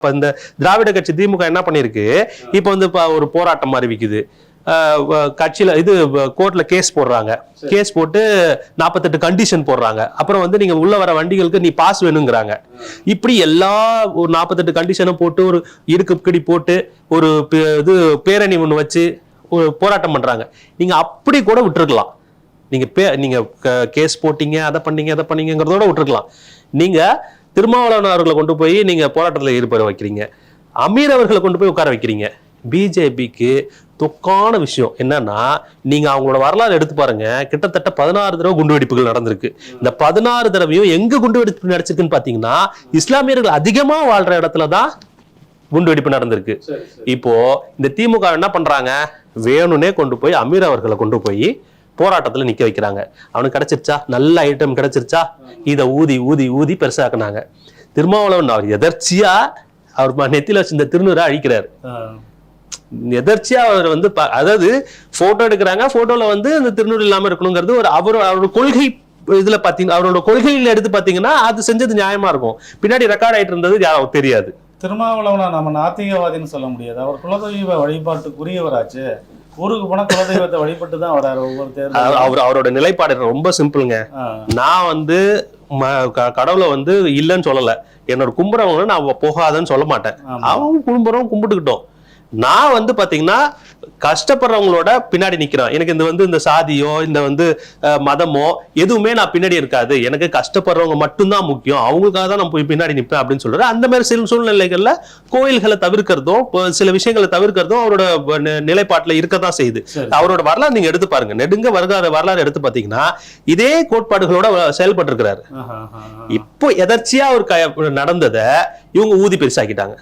இப்ப இந்த திராவிட கட்சி திமுக என்ன பண்ணிருக்கு, இப்ப வந்து ஒரு போராட்டம் அறிவிக்குது. கட்சியில இது கோர்ட்ல கேஸ் போடுறாங்க. கேஸ் போட்டு 48 கண்டிஷன் போடுறாங்க. அப்புறம் வந்து நீங்க உள்ள வர வண்டிகளுக்கு நீ பாஸ் வேணுங்கிறாங்க. இப்படி எல்லா ஒரு 48 கண்டிஷனும் போட்டு ஒரு இடுக்கடி போட்டு ஒரு இது பேரணி ஒண்ணு வச்சு ஒரு போராட்டம் பண்றாங்க. நீங்க அப்படி கூட விட்டுருக்கலாம். நீங்க கேஸ் போட்டீங்க, அதை பண்ணீங்கிறதோட விட்டுருக்கலாம். நீங்க திருமாவளவன் அவர்களை கொண்டு போய் நீங்க போராட்டத்தில் ஈடுபட வைக்கிறீங்க, அமீர் அவர்களை கொண்டு போய் உட்கார வைக்கிறீங்க. பிஜேபிக்கு தொக்கான விஷயம் என்னன்னா, நீங்க அவங்களோட வரலாறு எடுத்து பாருங்க. கிட்டத்தட்ட 16 தடவை குண்டுவெடிப்புகள் நடந்திருக்கு. இந்த 16 தடவையும் எங்க குண்டுவெடிப்பு நடச்சிருக்குன்னு பாத்தீங்கன்னா, இஸ்லாமியர்கள் அதிகமா வாழ்ற இடத்துலதான் குண்டுவெடிப்பு நடந்திருக்கு. இப்போ இந்த திமுக என்ன பண்றாங்க, வேணும்னே கொண்டு போய் அமீர் அவர்களை கொண்டு போய் போராட்டத்துல நிக்க வைக்கிறாங்க. அவனுக்கு கிடைச்சிருச்சா, நல்ல ஐட்டம் கிடைச்சிருச்சா, இதை ஊதி ஊதி ஊதி பெருசாக்குனாங்க. திருமாவளவன் அவர் எதர்ச்சியா அவர் நெத்தியில வச்சு இந்த திருநூரை அழிக்கிறாரு. எதர்ச்சியா அவர் வந்து அதாவது போட்டோ எடுக்கிறாங்க, போட்டோல வந்து இந்த திருநூறு இல்லாம இருக்கணுங்கிறது ஒரு அவரோட கொள்கை. இதுல பாத்தீங்கன்னா அவரோட கொள்கையில எடுத்து பாத்தீங்கன்னா அது செஞ்சது நியாயமா இருக்கும். பின்னாடி ரெக்கார்ட் ஆயிட்டு இருந்தது யாரும் தெரியாது. திருமாவளவனை நம்ம நாத்திகவாதின்னு சொல்ல முடியாது. அவர் குலதெய்வ வழிபாட்டுக்குரியவராச்சு. ஊருக்கு போனா குலதெய்வத்தை வழிபட்டு தான் வராரு ஒவ்வொரு தேர்தலும். அவரோட நிலைப்பாடு ரொம்ப சிம்பிளுங்க. நான் வந்து கடவுளை வந்து இல்லைன்னு சொல்லல. என்னோட கும்புறவங்க நான் போகாதன்னு சொல்ல மாட்டேன். அவங்க கும்புறவங்க கும்பிட்டுக்கிட்டோம். நான் வந்து பாத்தீங்கன்னா கஷ்டப்படுறவங்களோட பின்னாடி நிக்கிறேன். எனக்கு இந்த சாதியோ இந்த மதமோ எதுவுமே நான் பின்னாடி இருக்காது. எனக்கு கஷ்டப்படுறவங்க மட்டும்தான் முக்கியம், அவங்களுக்காக தான் நான் போய் பின்னாடி நிற்பேன் அப்படின்னு சொல்றாரு. அந்த மாதிரி சில சூழ்நிலைகள்ல கோயில்களை தவிர்க்கிறதும் சில விஷயங்களை தவிர்க்கிறதும் அவரோட நிலைப்பாட்டுல இருக்கதான் செய்யுது. அவரோட வரலாறு நீங்க எடுத்து பாருங்க, நெடுங்க வரலாறு எடுத்து பாத்தீங்கன்னா இதே கோட்பாடுகளோட செயல்பட்டு இருக்கிறாரு. இப்போ எதர்ச்சியா ஒரு நடந்ததை இவங்க ஊதி பெருசாக்கிட்டாங்க.